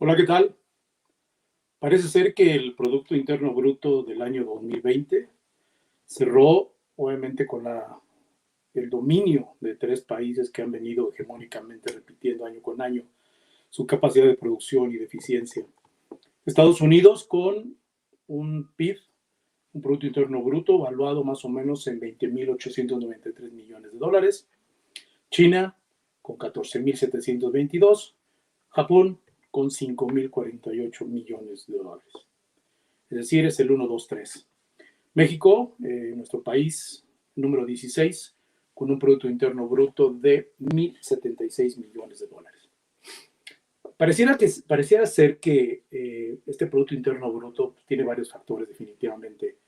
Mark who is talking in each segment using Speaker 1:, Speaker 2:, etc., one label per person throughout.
Speaker 1: Hola, ¿qué tal? Parece ser que el Producto Interno Bruto del año 2020 cerró, obviamente, con el dominio de tres países que han venido hegemónicamente repitiendo año con año su capacidad de producción y de eficiencia. Estados Unidos con un PIB, un Producto Interno Bruto, valuado más o menos en 20.893 millones de dólares. China con 14.722. Japón con 5.048 millones de dólares. Es decir, es el 1, 2, 3. México, nuestro país número 16, con un Producto Interno Bruto de 1.076 millones de dólares. Pareciera ser que este Producto Interno Bruto tiene varios factores definitivamente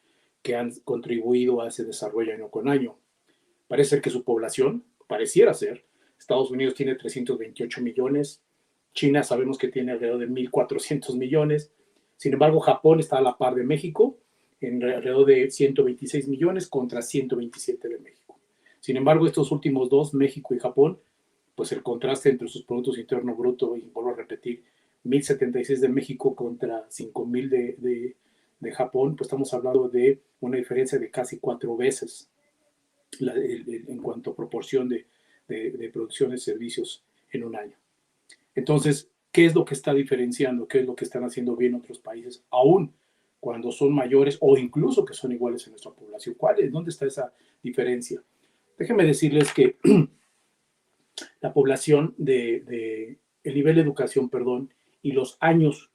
Speaker 1: que han contribuido a ese desarrollo año con año. Parece ser que su población, pareciera ser, Estados Unidos tiene 328 millones, China sabemos que tiene alrededor de 1.400 millones, sin embargo Japón está a la par de México, en alrededor de 126 millones contra 127 de México. Sin embargo, estos últimos dos, México y Japón, pues el contraste entre sus productos internos brutos, y vuelvo a repetir, 1.076 de México contra 5.000 de Japón, pues estamos hablando de una diferencia de casi 4 veces en cuanto a proporción de producción de servicios en un año. Entonces, ¿qué es lo que está diferenciando? ¿Qué es lo que están haciendo bien otros países, aún cuando son mayores o incluso que son iguales en nuestra población? ¿Dónde está esa diferencia? Déjenme decirles que la población el nivel de educación, perdón, y los años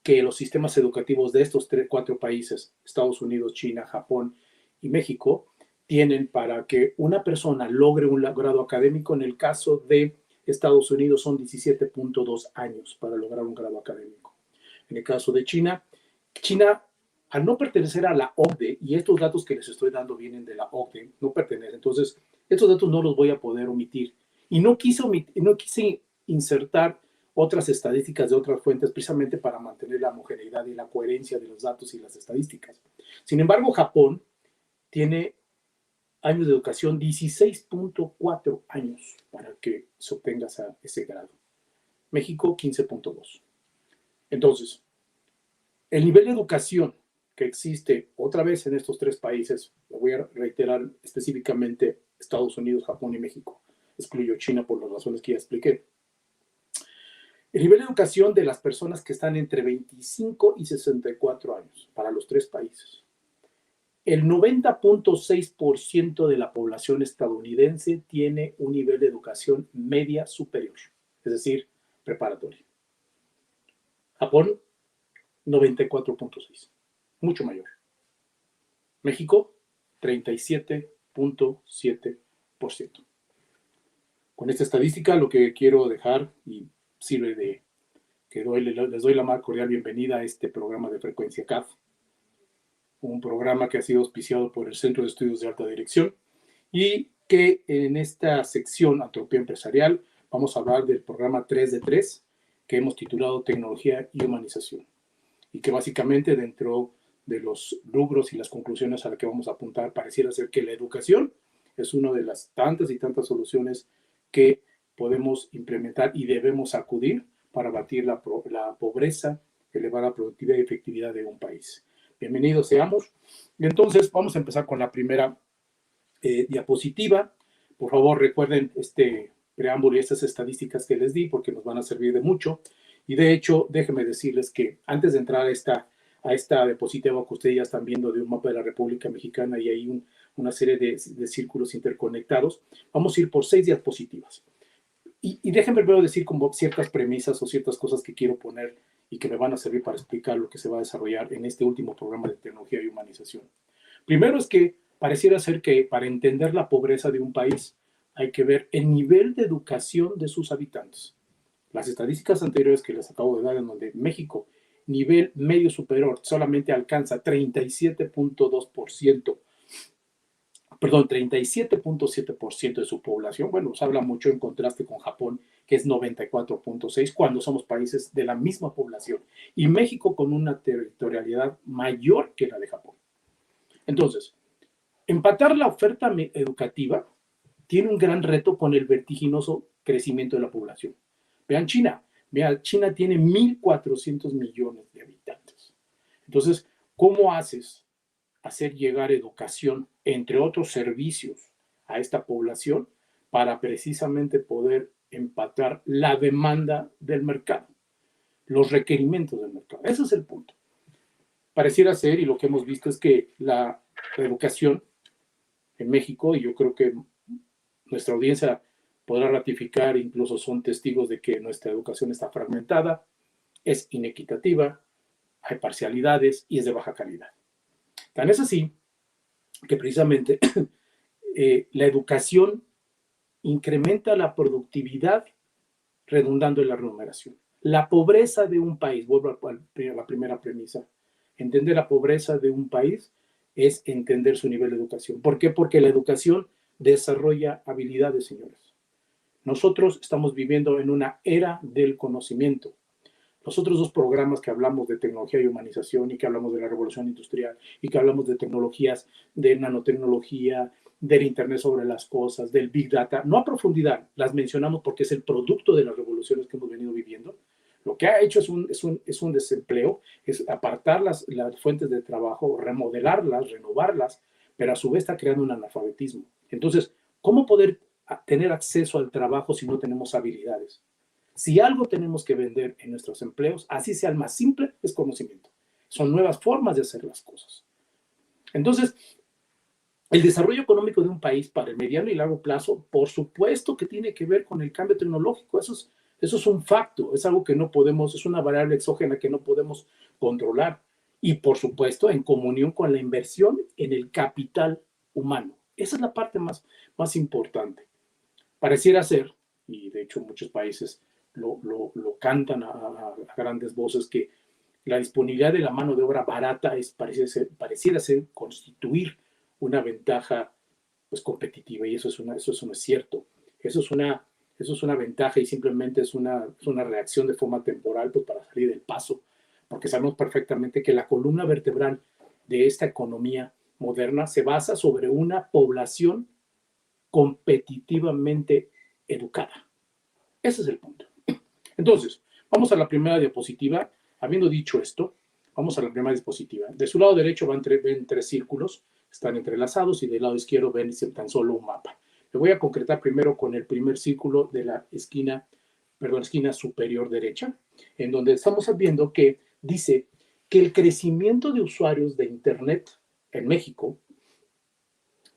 Speaker 1: que los sistemas educativos de estos 4 países, Estados Unidos, China, Japón y México, tienen para que una persona logre un grado académico. En el caso de Estados Unidos son 17.2 años para lograr un grado académico. En el caso de China, al no pertenecer a la OCDE, y estos datos que les estoy dando vienen de la OCDE, no pertenecen, entonces estos datos no los voy a poder omitir. Y no quise insertar otras estadísticas de otras fuentes precisamente para mantener la homogeneidad y la coherencia de los datos y las estadísticas. Sin embargo, Japón tiene años de educación 16.4 años para que se obtenga ese grado. México 15.2. Entonces, el nivel de educación que existe otra vez en estos tres países, lo voy a reiterar específicamente Estados Unidos, Japón y México, excluyo China por las razones que ya expliqué. El nivel de educación de las personas que están entre 25 y 64 años para los tres países. El 90.6% de la población estadounidense tiene un nivel de educación media superior, es decir, preparatoria. Japón, 94.6%, mucho mayor. México, 37.7%. Con esta estadística lo que quiero dejar, y sirve de que les doy la más cordial bienvenida a este programa de Frecuencia CAF, un programa que ha sido auspiciado por el Centro de Estudios de Alta Dirección, y que en esta sección Antropía Empresarial vamos a hablar del programa 3 de 3 que hemos titulado Tecnología y Humanización, y que básicamente dentro de los rubros y las conclusiones a las que vamos a apuntar pareciera ser que la educación es una de las tantas y tantas soluciones que podemos implementar y debemos acudir para abatir la pobreza, elevar la productividad y efectividad de un país. Bienvenidos seamos. Y entonces vamos a empezar con la primera diapositiva. Por favor, recuerden este preámbulo y estas estadísticas que les di porque nos van a servir de mucho. Y de hecho, déjenme decirles que antes de entrar a esta diapositiva que ustedes ya están viendo de un mapa de la República Mexicana y hay una serie de círculos interconectados, vamos a ir por 6 diapositivas. Y déjenme primero decir como ciertas premisas o ciertas cosas que quiero poner y que me van a servir para explicar lo que se va a desarrollar en este último programa de tecnología y humanización. Primero es que pareciera ser que para entender la pobreza de un país hay que ver el nivel de educación de sus habitantes. Las estadísticas anteriores que les acabo de dar, en donde México, nivel medio superior, solamente alcanza 37.2%, perdón, 37.7% de su población. Bueno, nos habla mucho en contraste con Japón, que es 94.6%, cuando somos países de la misma población. Y México con una territorialidad mayor que la de Japón. Entonces, empatar la oferta educativa tiene un gran reto con el vertiginoso crecimiento de la población. Vean China, Mira, China tiene 1.400 millones de habitantes. Entonces, ¿cómo hacer llegar educación, entre otros servicios, a esta población para precisamente poder empatar la demanda del mercado, los requerimientos del mercado? Ese es el punto. Pareciera ser, y lo que hemos visto es que la educación en México, y yo creo que nuestra audiencia podrá ratificar, incluso son testigos de que nuestra educación está fragmentada, es inequitativa, hay parcialidades y es de baja calidad. Tan es así que precisamente la educación incrementa la productividad redundando en la remuneración. La pobreza de un país, vuelvo a la primera premisa, entender la pobreza de un país es entender su nivel de educación. ¿Por qué? Porque la educación desarrolla habilidades, señores. Nosotros estamos viviendo en una era del conocimiento. Los otros dos programas que hablamos de tecnología y humanización y que hablamos de la revolución industrial y que hablamos de tecnologías, de nanotecnología, del Internet sobre las cosas, del Big Data, no a profundidad, las mencionamos porque es el producto de las revoluciones que hemos venido viviendo. Lo que ha hecho es un desempleo, es apartar las fuentes de trabajo, remodelarlas, renovarlas, pero a su vez está creando un analfabetismo. Entonces, ¿cómo poder tener acceso al trabajo si no tenemos habilidades? Si algo tenemos que vender en nuestros empleos, así sea el más simple, es conocimiento. Son nuevas formas de hacer las cosas. Entonces, el desarrollo económico de un país para el mediano y largo plazo, por supuesto que tiene que ver con el cambio tecnológico. Eso es un facto, es algo que no podemos, es una variable exógena que no podemos controlar. Y por supuesto, en comunión con la inversión en el capital humano. Esa es la parte más importante. Pareciera ser, y de hecho muchos países lo cantan a grandes voces, que la disponibilidad de la mano de obra barata pareciera ser constituir una ventaja pues, competitiva, y eso no es cierto. Eso es una ventaja y simplemente es una reacción de forma temporal pues, para salir del paso, porque sabemos perfectamente que la columna vertebral de esta economía moderna se basa sobre una población competitivamente educada. Ese es el punto. Entonces, vamos a la primera diapositiva. Habiendo dicho esto, vamos a la primera diapositiva. De su lado derecho ven tres círculos, están entrelazados, y del lado izquierdo ven tan solo un mapa. Me voy a concretar primero con el primer círculo de la esquina superior derecha, en donde estamos viendo que dice que el crecimiento de usuarios de Internet en México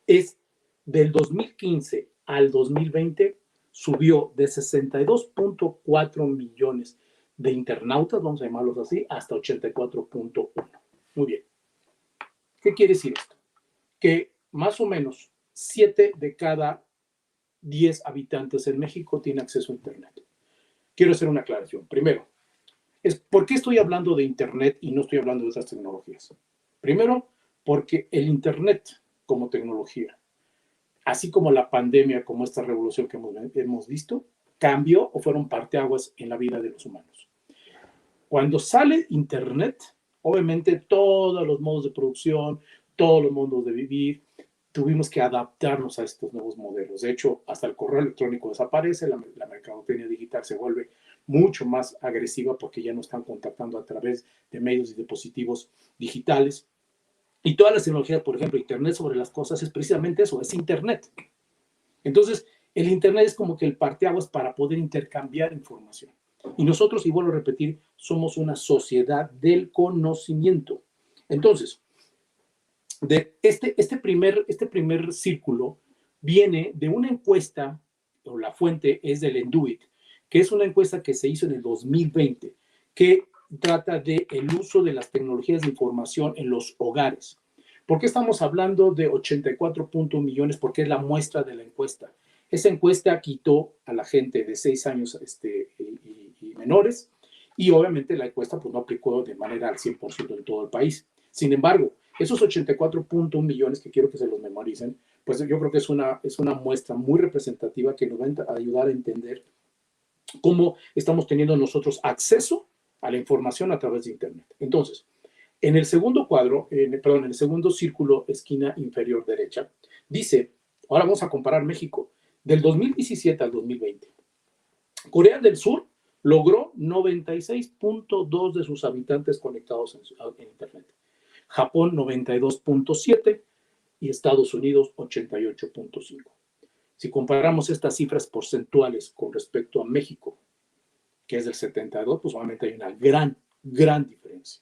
Speaker 1: es del 2015 al 2020 subió de 62.4 millones de internautas, vamos a llamarlos así, hasta 84.1. Muy bien. ¿Qué quiere decir esto? Que más o menos 7 de cada 10 habitantes en México tienen acceso a Internet. Quiero hacer una aclaración. Primero, ¿por qué estoy hablando de Internet y no estoy hablando de otras tecnologías? Primero, porque el Internet como tecnología, así como la pandemia, como esta revolución que hemos visto, cambió o fueron parteaguas en la vida de los humanos. Cuando sale Internet, obviamente todos los modos de producción, todos los modos de vivir, tuvimos que adaptarnos a estos nuevos modelos. De hecho, hasta el correo electrónico desaparece, la mercadotecnia digital se vuelve mucho más agresiva porque ya no están contactando a través de medios y dispositivos digitales. Y todas las tecnologías, por ejemplo, Internet sobre las cosas, es precisamente eso, es Internet. Entonces, el Internet es como que el parteaguas para poder intercambiar información. Y nosotros, y vuelvo a repetir, somos una sociedad del conocimiento. Entonces, este primer círculo viene de una encuesta, o la fuente es del Enduit, que es una encuesta que se hizo en el 2020, que trata del uso de las tecnologías de información en los hogares. ¿Por qué estamos hablando de 84.1 millones? Porque es la muestra de la encuesta. Esa encuesta quitó a la gente de 6 años y menores, y obviamente la encuesta pues, no aplicó de manera al 100% en todo el país. Sin embargo, esos 84.1 millones que quiero que se los memoricen, pues yo creo que es una muestra muy representativa que nos va a ayudar a entender cómo estamos teniendo nosotros acceso a la información a través de Internet. Entonces, en el segundo cuadro, en el segundo círculo, esquina inferior derecha, dice, ahora vamos a comparar México, del 2017 al 2020. Corea del Sur logró 96.2 de sus habitantes conectados en Internet. Japón 92.7 y Estados Unidos 88.5. Si comparamos estas cifras porcentuales con respecto a México, que es del 72, pues obviamente hay una gran diferencia.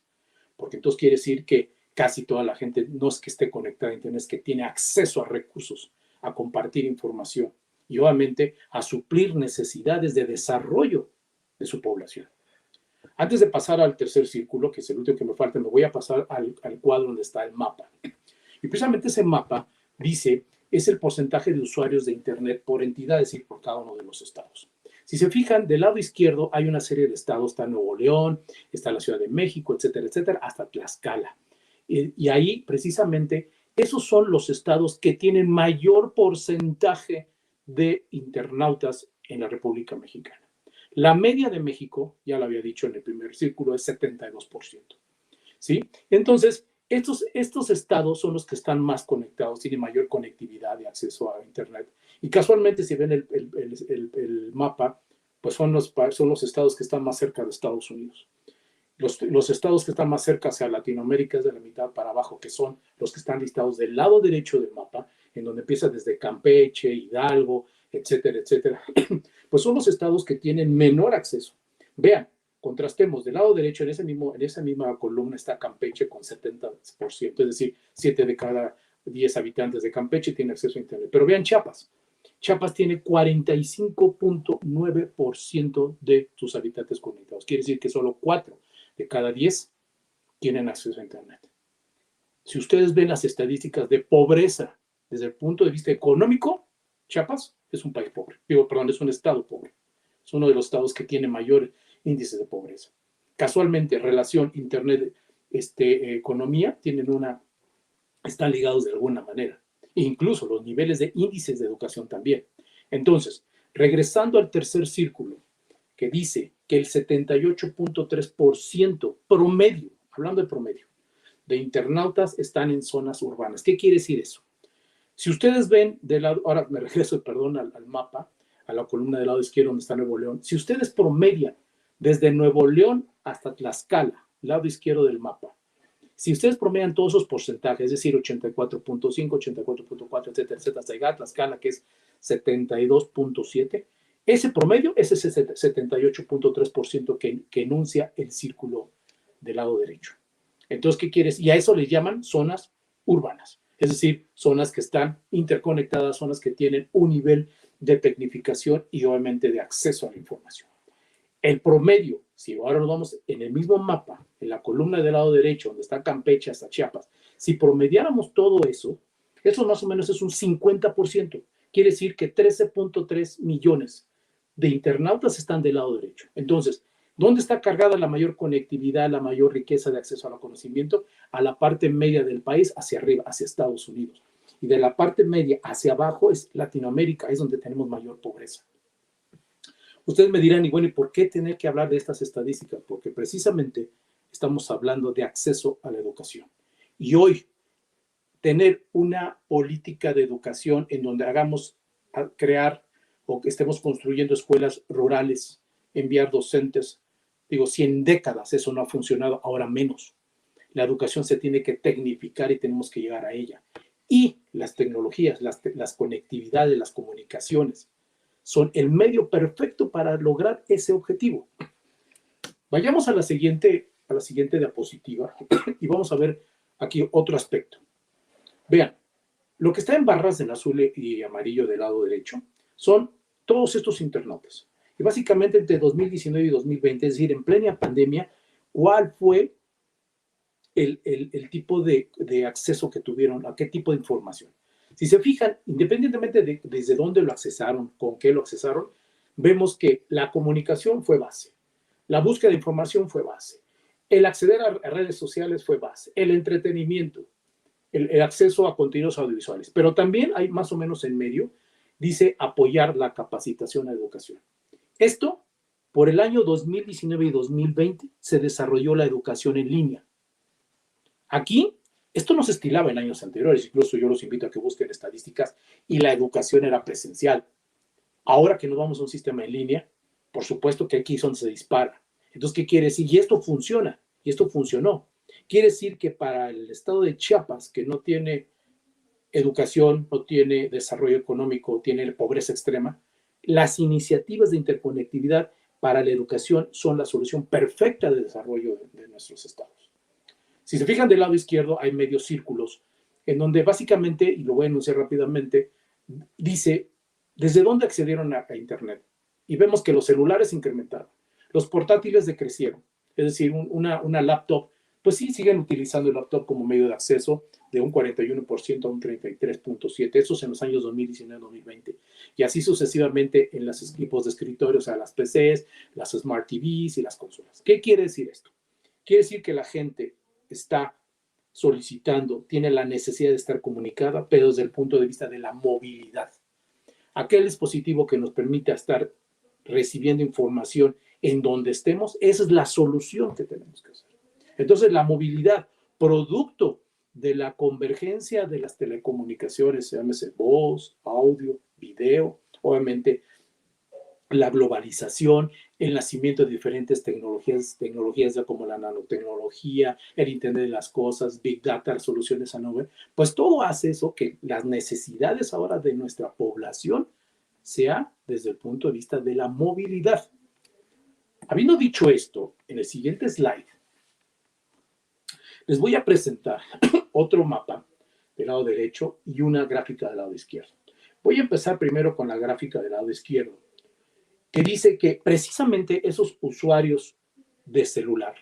Speaker 1: Porque entonces quiere decir que casi toda la gente no es que esté conectada a Internet, es que tiene acceso a recursos, a compartir información y obviamente a suplir necesidades de desarrollo de su población. Antes de pasar al tercer círculo, que es el último que me falta, me voy a pasar al cuadro donde está el mapa. Y precisamente ese mapa dice, es el porcentaje de usuarios de Internet por entidad, es decir, por cada uno de los estados. Si se fijan, del lado izquierdo hay una serie de estados, está Nuevo León, está la Ciudad de México, etcétera, hasta Tlaxcala. Y ahí, precisamente, esos son los estados que tienen mayor porcentaje de internautas en la República Mexicana. La media de México, ya lo había dicho en el primer círculo, es 72%. ¿Sí? Entonces, estos estados son los que están más conectados, tienen mayor conectividad y acceso a Internet. Y casualmente, si ven el mapa, pues son los estados que están más cerca de Estados Unidos. Los estados que están más cerca hacia Latinoamérica es de la mitad para abajo, que son los que están listados del lado derecho del mapa, en donde empieza desde Campeche, Hidalgo, etcétera. Pues son los estados que tienen menor acceso. Vean, contrastemos, del lado derecho, en esa misma columna está Campeche con 70%, es decir, 7 de cada 10 habitantes de Campeche tienen acceso a Internet. Pero vean Chiapas. Chiapas tiene 45.9% de sus habitantes conectados. Quiere decir que solo 4 de cada 10 tienen acceso a Internet. Si ustedes ven las estadísticas de pobreza desde el punto de vista económico, Chiapas es un país pobre. Es un estado pobre. Es uno de los estados que tiene mayor índice de pobreza. Casualmente, relación Internet, economía, están ligados de alguna manera. E incluso los niveles de índices de educación también. Entonces, regresando al tercer círculo, que dice que el 78.3% promedio, hablando de promedio, de internautas están en zonas urbanas. ¿Qué quiere decir eso? Si ustedes ven del lado, ahora me regreso, perdón, al mapa, a la columna del lado izquierdo donde está Nuevo León, si ustedes promedian desde Nuevo León hasta Tlaxcala, lado izquierdo del mapa, si ustedes promedian todos esos porcentajes, es decir, 84.5, 84.4, etcétera, hasta llegar a Tlaxcala, que es 72.7, ese promedio es ese 78.3% que enuncia el círculo del lado derecho. Entonces, ¿qué quieres? Y a eso le llaman zonas urbanas, es decir, zonas que están interconectadas, zonas que tienen un nivel de tecnificación y obviamente de acceso a la información. El promedio, si ahora nos vamos en el mismo mapa, en la columna del lado derecho, donde está Campeche hasta Chiapas, si promediáramos todo eso, eso más o menos es un 50%. Quiere decir que 13.3 millones de internautas están del lado derecho. Entonces, ¿dónde está cargada la mayor conectividad, la mayor riqueza de acceso al conocimiento? A la parte media del país, hacia arriba, hacia Estados Unidos. Y de la parte media hacia abajo es Latinoamérica, es donde tenemos mayor pobreza. Ustedes me dirán, y bueno, ¿y por qué tener que hablar de estas estadísticas? Porque precisamente estamos hablando de acceso a la educación. Y hoy, tener una política de educación en donde crear o que estemos construyendo escuelas rurales, enviar docentes, si en décadas eso no ha funcionado, ahora menos. La educación se tiene que tecnificar y tenemos que llegar a ella. Y las tecnologías, las conectividades, las comunicaciones, son el medio perfecto para lograr ese objetivo. Vayamos a la siguiente diapositiva y vamos a ver aquí otro aspecto. Vean, lo que está en barras en azul y amarillo del lado derecho son todos estos internautas. Y básicamente entre 2019 y 2020, es decir, en plena pandemia, ¿cuál fue el tipo de acceso que tuvieron? ¿A qué tipo de información? Si se fijan, independientemente de desde dónde lo accesaron, con qué lo accesaron, vemos que la comunicación fue base, la búsqueda de información fue base, el acceder a redes sociales fue base, el entretenimiento, el acceso a contenidos audiovisuales. Pero también hay más o menos en medio, dice apoyar la capacitación a educación. Esto, por el año 2019 y 2020, se desarrolló la educación en línea. Aquí, esto no se estilaba en años anteriores, incluso yo los invito a que busquen estadísticas, y la educación era presencial. Ahora que nos vamos a un sistema en línea, por supuesto que aquí es donde se dispara. Entonces, ¿qué quiere decir? Y esto funciona, y esto funcionó. Quiere decir que para el estado de Chiapas, que no tiene educación, no tiene desarrollo económico, tiene pobreza extrema, las iniciativas de interconectividad para la educación son la solución perfecta de desarrollo de nuestros estados. Si se fijan del lado izquierdo, hay medios círculos en donde básicamente, y lo voy a enunciar rápidamente, dice desde dónde accedieron a Internet. Y vemos que los celulares incrementaron, los portátiles decrecieron, es decir, una laptop, pues sí, siguen utilizando el laptop como medio de acceso de un 41% a un 33.7%, eso en los años 2019-2020, y así sucesivamente en los equipos de escritorio, o sea, las PCs, las Smart TVs y las consolas. ¿Qué quiere decir esto? Quiere decir que la gente está solicitando, tiene la necesidad de estar comunicada, pero desde el punto de vista de la movilidad. Aquel dispositivo que nos permite estar recibiendo información en donde estemos, esa es la solución que tenemos que hacer. Entonces, la movilidad, producto de la convergencia de las telecomunicaciones, llámese voz, audio, video, obviamente la globalización, el nacimiento de diferentes tecnologías ya como la nanotecnología, el Internet de las cosas, Big Data, soluciones a nube, pues todo hace eso que las necesidades ahora de nuestra población sea desde el punto de vista de la movilidad. Habiendo dicho esto, en el siguiente slide, les voy a presentar otro mapa del lado derecho y una gráfica del lado izquierdo. Voy a empezar primero con la gráfica del lado izquierdo, que dice que precisamente esos usuarios de celular,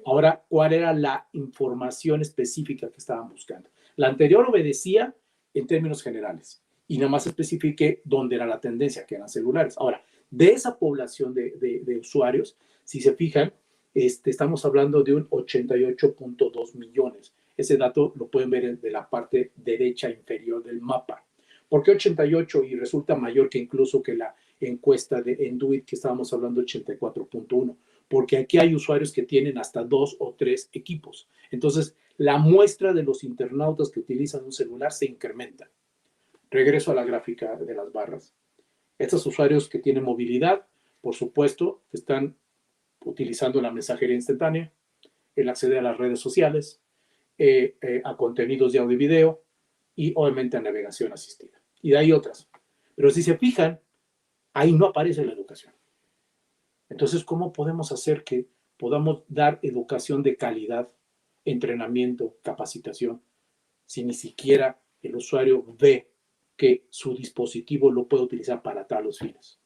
Speaker 1: ahora, ¿cuál era la información específica que estaban buscando? La anterior obedecía en términos generales y nada más especifiqué dónde era la tendencia, que eran celulares. Ahora, de esa población de usuarios, si se fijan, estamos hablando de un 88.2 millones. Ese dato lo pueden ver de la parte derecha inferior del mapa. ¿Por qué 88? Y resulta mayor que incluso que la encuesta de Enduit, que estábamos hablando 84.1, porque aquí hay usuarios que tienen hasta 2 o 3 equipos. Entonces, la muestra de los internautas que utilizan un celular se incrementa. Regreso a la gráfica de las barras. Estos usuarios que tienen movilidad, por supuesto, están utilizando la mensajería instantánea, el acceder a las redes sociales, a contenidos de audio y video y obviamente a navegación asistida. Y de ahí otras. Pero si se fijan, ahí no aparece la educación. Entonces, ¿cómo podemos hacer que podamos dar educación de calidad, entrenamiento, capacitación, si ni siquiera el usuario ve que su dispositivo lo puede utilizar para tales fines?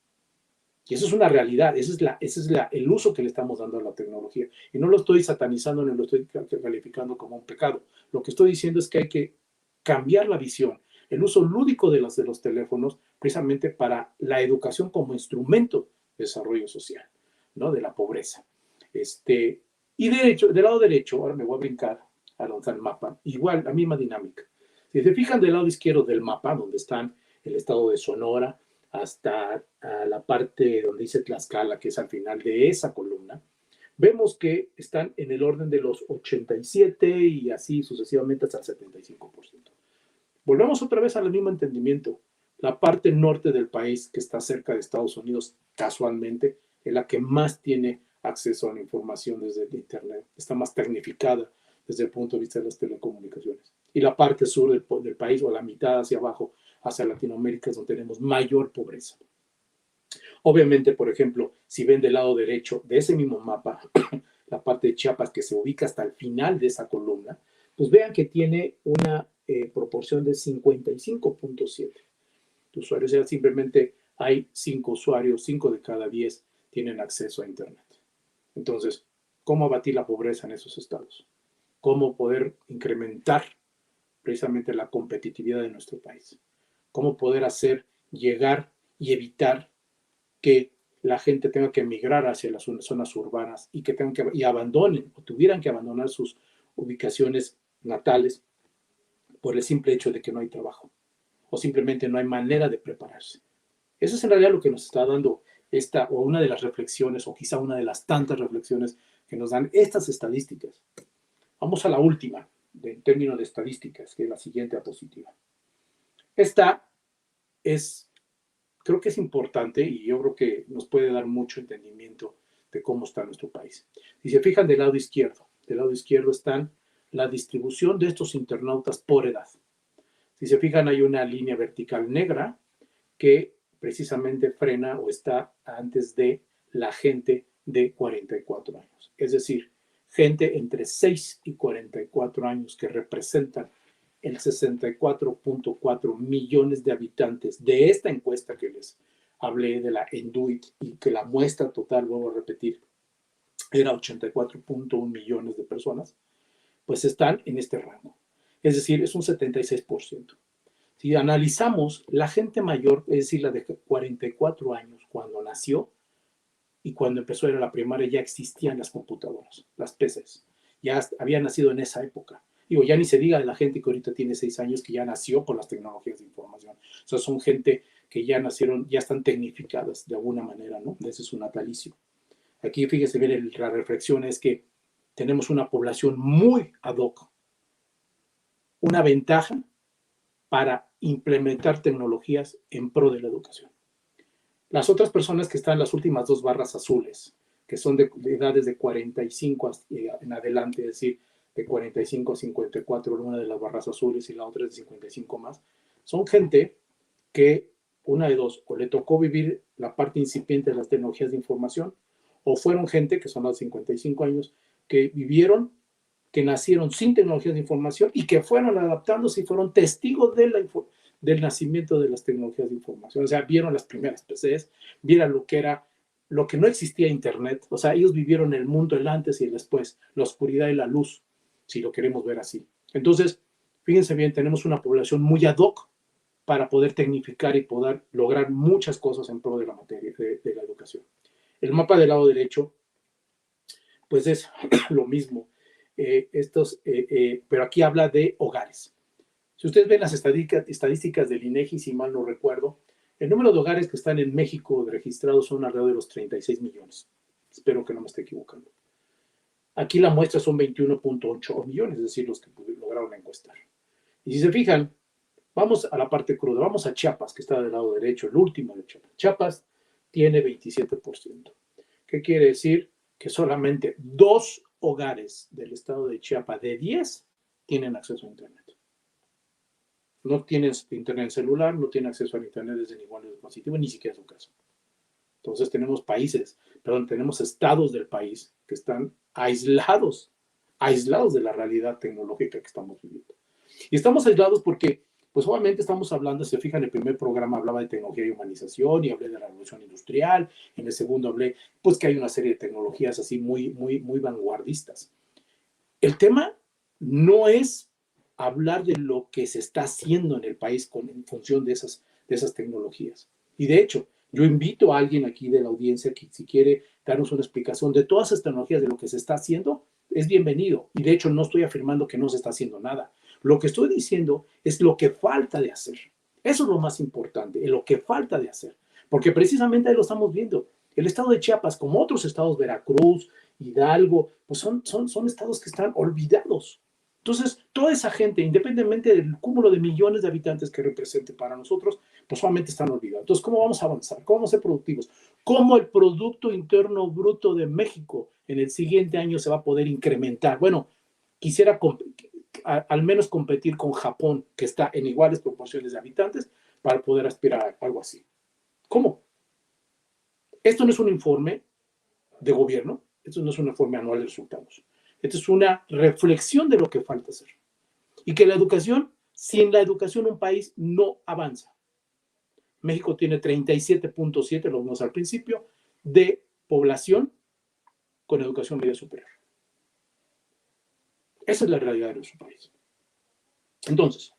Speaker 1: Y eso es una realidad, ese es el uso que le estamos dando a la tecnología. Y no lo estoy satanizando ni lo estoy calificando como un pecado. Lo que estoy diciendo es que hay que cambiar la visión, el uso lúdico de los teléfonos, precisamente para la educación como instrumento de desarrollo social, ¿no? De la pobreza. Y del lado derecho, ahora me voy a brincar a lanzar el mapa, igual, la misma dinámica. Si se fijan del lado izquierdo del mapa, donde están el estado de Sonora, hasta la parte donde dice Tlaxcala, que es al final de esa columna, vemos que están en el orden de los 87 y así sucesivamente hasta el 75%. Volvemos otra vez al mismo entendimiento. La parte norte del país, que está cerca de Estados Unidos, casualmente, es la que más tiene acceso a la información desde el Internet, está más tecnificada desde el punto de vista de las telecomunicaciones. Y la parte sur del país, o la mitad hacia abajo, hacia Latinoamérica, es donde tenemos mayor pobreza. Obviamente, por ejemplo, si ven del lado derecho de ese mismo mapa, la parte de Chiapas que se ubica hasta el final de esa columna, pues vean que tiene una proporción de 55.7 de usuarios. O sea, simplemente hay 5 usuarios, 5 de cada 10 tienen acceso a Internet. Entonces, ¿cómo abatir la pobreza en esos estados? ¿Cómo poder incrementar precisamente la competitividad de nuestro país? ¿Cómo poder hacer llegar y evitar que la gente tenga que emigrar hacia las zonas urbanas y que tengan y abandonen o tuvieran que abandonar sus ubicaciones natales por el simple hecho de que no hay trabajo o simplemente no hay manera de prepararse? Eso es en realidad lo que nos está dando o una de las reflexiones, o quizá una de las tantas reflexiones que nos dan estas estadísticas. Vamos a la última, en términos de estadísticas, que es la siguiente diapositiva. Esta es creo que es importante y yo creo que nos puede dar mucho entendimiento de cómo está nuestro país. Si se fijan del lado izquierdo están la distribución de estos internautas por edad. Si se fijan, hay una línea vertical negra que precisamente frena o está antes de la gente de 44 años. Es decir, gente entre 6 y 44 años que representan el 64.4 millones de habitantes de esta encuesta que les hablé de la Enduit y que la muestra total, vuelvo a repetir, era 84.1 millones de personas, pues están en este rango. Es decir, es un 76%. Si analizamos la gente mayor, es decir, la de 44 años, cuando nació y cuando empezó a ir a la primaria, ya existían las computadoras, las PCs. Ya había nacido en esa época. Digo, ya ni se diga de la gente que ahorita tiene 6 años que ya nació con las tecnologías de información. O sea, son gente que ya nacieron, ya están tecnificadas de alguna manera, ¿no? Ese es su natalicio. Aquí, fíjese bien, la reflexión es que tenemos una población muy ad hoc, una ventaja para implementar tecnologías en pro de la educación. Las otras personas que están en las últimas dos barras azules, que son de edades de 45 en adelante, es decir, de 45 a 54, una de las barras azules y la otra es de 55 más, son gente que, una de dos, o le tocó vivir la parte incipiente de las tecnologías de información, o fueron gente, que son los 55 años, que vivieron, que nacieron sin tecnologías de información y que fueron adaptándose y fueron testigos del nacimiento de las tecnologías de información. O sea, vieron las primeras PCs, vieron lo que era, lo que no existía Internet. O sea, ellos vivieron el mundo, el antes y el después, la oscuridad y la luz, si lo queremos ver así. Entonces, fíjense bien, tenemos una población muy ad hoc para poder tecnificar y poder lograr muchas cosas en pro de la materia, de la educación. El mapa del lado derecho, pues es lo mismo. Pero aquí habla de hogares. Si ustedes ven las estadísticas del INEGI, si mal no recuerdo, el número de hogares que están en México registrados son alrededor de los 36 millones. Espero que no me esté equivocando. Aquí la muestra son 21.8 millones, es decir, los que lograron encuestar. Y si se fijan, vamos a la parte cruda, vamos a Chiapas, que está del lado derecho, el último de Chiapas. Chiapas tiene 27%. ¿Qué quiere decir? Que solamente 2 hogares del estado de Chiapas de 10 tienen acceso a Internet. No tienen Internet celular, no tienen acceso a Internet desde ningún dispositivo, ni siquiera su casa. Entonces tenemos tenemos estados del país que están aislados de la realidad tecnológica que estamos viviendo. Y estamos aislados porque, pues obviamente estamos hablando, se fijan, el primer programa hablaba de tecnología y humanización y hablé de la revolución industrial, en el segundo hablé, pues que hay una serie de tecnologías así muy vanguardistas. El tema no es hablar de lo que se está haciendo en el país en función de esas tecnologías. Y de hecho, yo invito a alguien aquí de la audiencia que si quiere darnos una explicación de todas esas tecnologías, de lo que se está haciendo, es bienvenido. Y de hecho no estoy afirmando que no se está haciendo nada. Lo que estoy diciendo es lo que falta de hacer. Eso es lo más importante, lo que falta de hacer. Porque precisamente ahí lo estamos viendo. El estado de Chiapas, como otros estados, Veracruz, Hidalgo, pues son estados que están olvidados. Entonces, toda esa gente, independientemente del cúmulo de millones de habitantes que represente para nosotros, pues solamente están olvidados. Entonces, ¿cómo vamos a avanzar? ¿Cómo vamos a ser productivos? ¿Cómo el Producto Interno Bruto de México en el siguiente año se va a poder incrementar? Bueno, quisiera al menos competir con Japón, que está en iguales proporciones de habitantes, para poder aspirar a algo así. ¿Cómo? Esto no es un informe de gobierno, esto no es un informe anual de resultados. Esto es una reflexión de lo que falta hacer. Y que la educación, sin la educación un país no avanza. México tiene 37.7, lo vimos al principio, de población con educación media superior. Esa es la realidad de nuestro país. Entonces,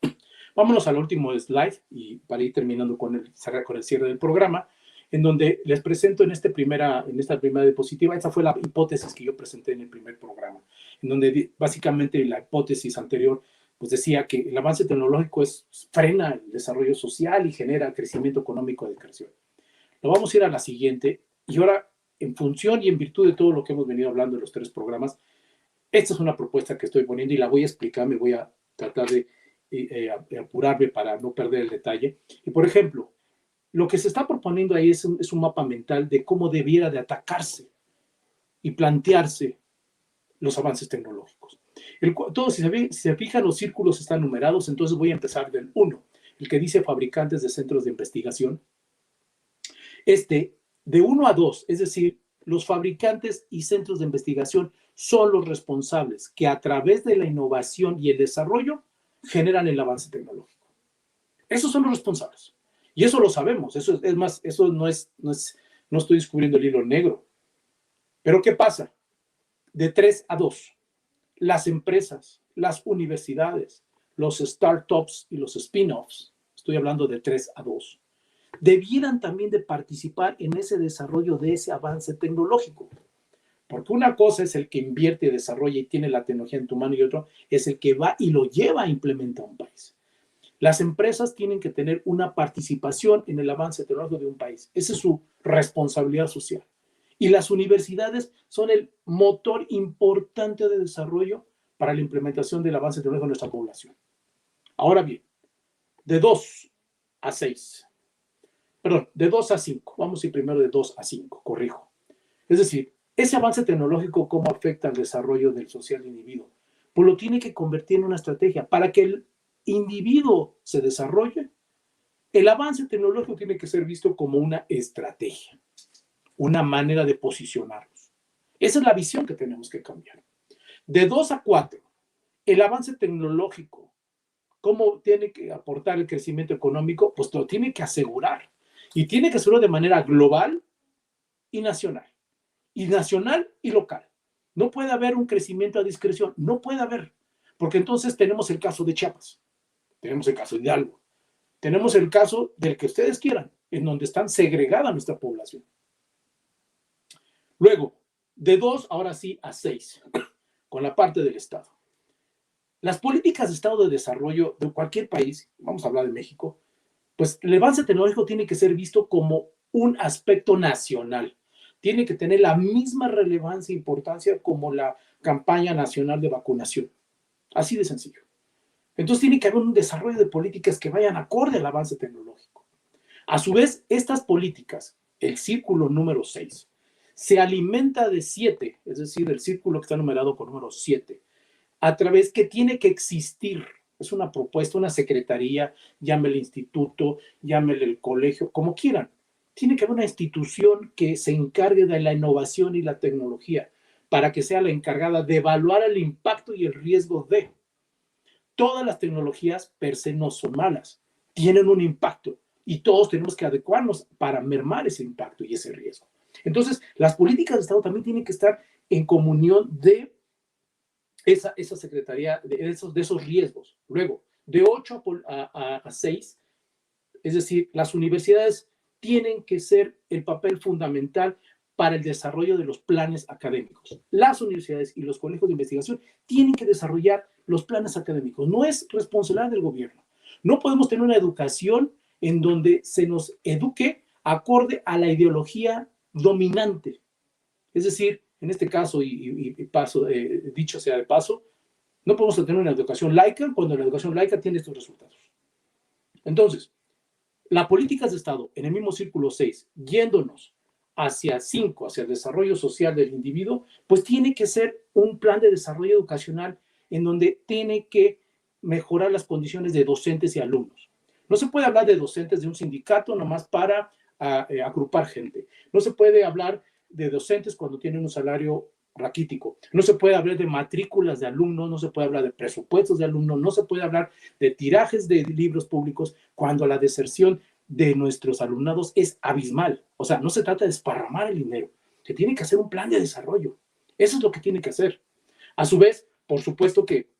Speaker 1: vámonos al último slide y para ir terminando con el cierre del programa, en donde les presento en esta primera diapositiva, esta fue la hipótesis que yo presenté en el primer programa, en donde básicamente la hipótesis anterior pues decía que el avance tecnológico frena el desarrollo social y genera crecimiento económico de creación. Lo vamos a ir a la siguiente, y ahora, en función y en virtud de todo lo que hemos venido hablando en los 3 programas, esta es una propuesta que estoy poniendo y la voy a explicar, me voy a tratar de apurarme para no perder el detalle. Y por ejemplo, Lo que se está proponiendo ahí es un mapa mental de cómo debiera de atacarse y plantearse los avances tecnológicos. Todo, si se fijan, los círculos están numerados, entonces voy a empezar del 1, el que dice fabricantes de centros de investigación. De 1 a 2, es decir, los fabricantes y centros de investigación son los responsables que a través de la innovación y el desarrollo generan el avance tecnológico. Esos son los responsables. Y eso lo sabemos. Eso es más, eso no estoy descubriendo el hilo negro. Pero ¿qué pasa? De 3 a 2, las empresas, las universidades, los startups y los spin-offs, estoy hablando de 3 a 2, debieran también de participar en ese desarrollo de ese avance tecnológico. Porque una cosa es el que invierte, desarrolla y tiene la tecnología en tu mano, y otro es el que va y lo lleva a implementar a un país. Las empresas tienen que tener una participación en el avance tecnológico de un país. Esa es su responsabilidad social. Y las universidades son el motor importante de desarrollo para la implementación del avance tecnológico de nuestra población. Ahora bien, de 2 a 6. Perdón, de 2 a 5. Vamos a ir primero de 2 a 5, corrijo. Es decir, ese avance tecnológico, ¿cómo afecta al desarrollo del social individuo? Pues lo tiene que convertir en una estrategia. Para que el individuo se desarrolle, el avance tecnológico tiene que ser visto como una estrategia, una manera de posicionarnos. Esa es la visión que tenemos que cambiar. De 2 a 4, el avance tecnológico, ¿cómo tiene que aportar el crecimiento económico? Pues lo tiene que asegurar. Y tiene que hacerlo de manera global y nacional. Y nacional y local. No puede haber un crecimiento a discreción. No puede haber. Porque entonces tenemos el caso de Chiapas. Tenemos el caso de Hidalgo. Tenemos el caso del que ustedes quieran, en donde están segregada nuestra población. Luego, de 2, ahora sí, a 6, con la parte del Estado. Las políticas de Estado de desarrollo de cualquier país, vamos a hablar de México, pues el avance tecnológico tiene que ser visto como un aspecto nacional. Tiene que tener la misma relevancia e importancia como la campaña nacional de vacunación. Así de sencillo. Entonces tiene que haber un desarrollo de políticas que vayan acorde al avance tecnológico. A su vez, estas políticas, el círculo número 6, se alimenta de 7, es decir, el círculo que está numerado con número 7, a través que tiene que existir. Es una propuesta, una secretaría, llámele instituto, llámele el colegio, como quieran. Tiene que haber una institución que se encargue de la innovación y la tecnología para que sea la encargada de evaluar el impacto y el riesgo de. Todas las tecnologías per se no son malas, tienen un impacto y todos tenemos que adecuarnos para mermar ese impacto y ese riesgo. Entonces, las políticas de Estado también tienen que estar en comunión de esa secretaría, de esos riesgos. Luego, de 8 a 6, es decir, las universidades tienen que ser el papel fundamental para el desarrollo de los planes académicos. Las universidades y los colegios de investigación tienen que desarrollar los planes académicos. No es responsabilidad del gobierno. No podemos tener una educación en donde se nos eduque acorde a la ideología dominante. Es decir, en este caso, y paso, dicho sea de paso, no podemos tener una educación laica cuando la educación laica tiene estos resultados. Entonces, las políticas de Estado en el mismo círculo 6, yéndonos hacia 5, hacia el desarrollo social del individuo, pues tiene que ser un plan de desarrollo educacional en donde tiene que mejorar las condiciones de docentes y alumnos. No se puede hablar de docentes de un sindicato nomás para agrupar gente. No se puede hablar de docentes cuando tienen un salario raquítico. No se puede hablar de matrículas de alumnos, no se puede hablar de presupuestos de alumnos, no se puede hablar de tirajes de libros públicos cuando la deserción de nuestros alumnados es abismal. O sea, no se trata de desparramar el dinero, se tiene que hacer un plan de desarrollo. Eso es lo que tiene que hacer. A su vez, por supuesto que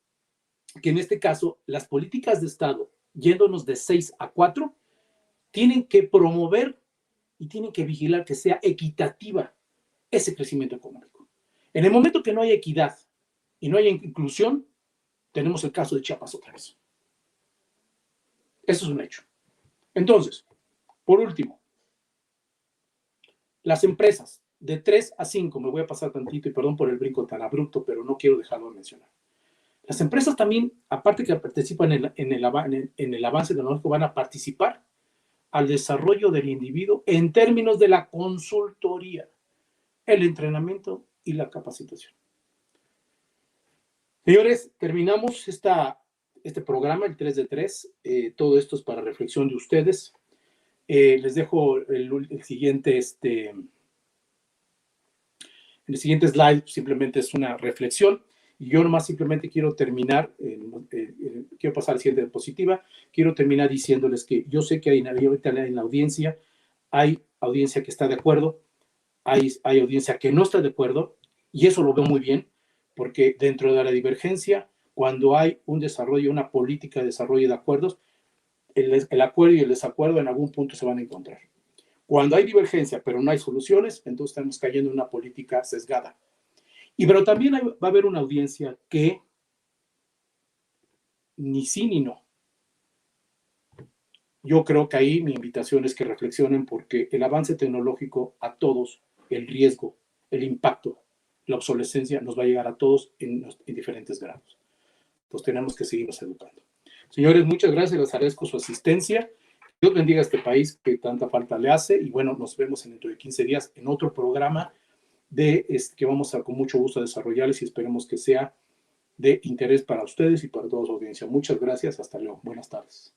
Speaker 1: en este caso, las políticas de Estado, yéndonos de 6 a 4, tienen que promover y tienen que vigilar que sea equitativa ese crecimiento económico. En el momento que no haya equidad y no haya inclusión, tenemos el caso de Chiapas otra vez. Eso es un hecho. Entonces, por último, las empresas de 3 a 5, me voy a pasar tantito y perdón por el brinco tan abrupto, pero no quiero dejarlo de mencionar. Las empresas también, aparte que participan en el avance tecnológico, van a participar al desarrollo del individuo en términos de la consultoría, el entrenamiento y la capacitación. Señores, terminamos este programa, el 3 de 3. Todo esto es para reflexión de ustedes. Les dejo el siguiente slide, simplemente es una reflexión. Y yo nomás simplemente quiero terminar, quiero pasar a la siguiente diapositiva, quiero terminar diciéndoles que yo sé que ahorita en la audiencia hay audiencia que está de acuerdo, hay audiencia que no está de acuerdo, y eso lo veo muy bien, porque dentro de la divergencia, cuando hay un desarrollo, una política de desarrollo de acuerdos, el acuerdo y el desacuerdo en algún punto se van a encontrar. Cuando hay divergencia, pero no hay soluciones, entonces estamos cayendo en una política sesgada. Pero también va a haber una audiencia que ni sí ni no. Yo creo que ahí mi invitación es que reflexionen, porque el avance tecnológico a todos, el riesgo, el impacto, la obsolescencia nos va a llegar a todos en diferentes grados. Pues tenemos que seguirnos educando. Señores, muchas gracias, les agradezco su asistencia. Dios bendiga a este país que tanta falta le hace, y bueno, nos vemos dentro de 15 días en otro programa que vamos a con mucho gusto a desarrollarles, y esperemos que sea de interés para ustedes y para toda su audiencia. Muchas gracias, hasta luego, buenas tardes.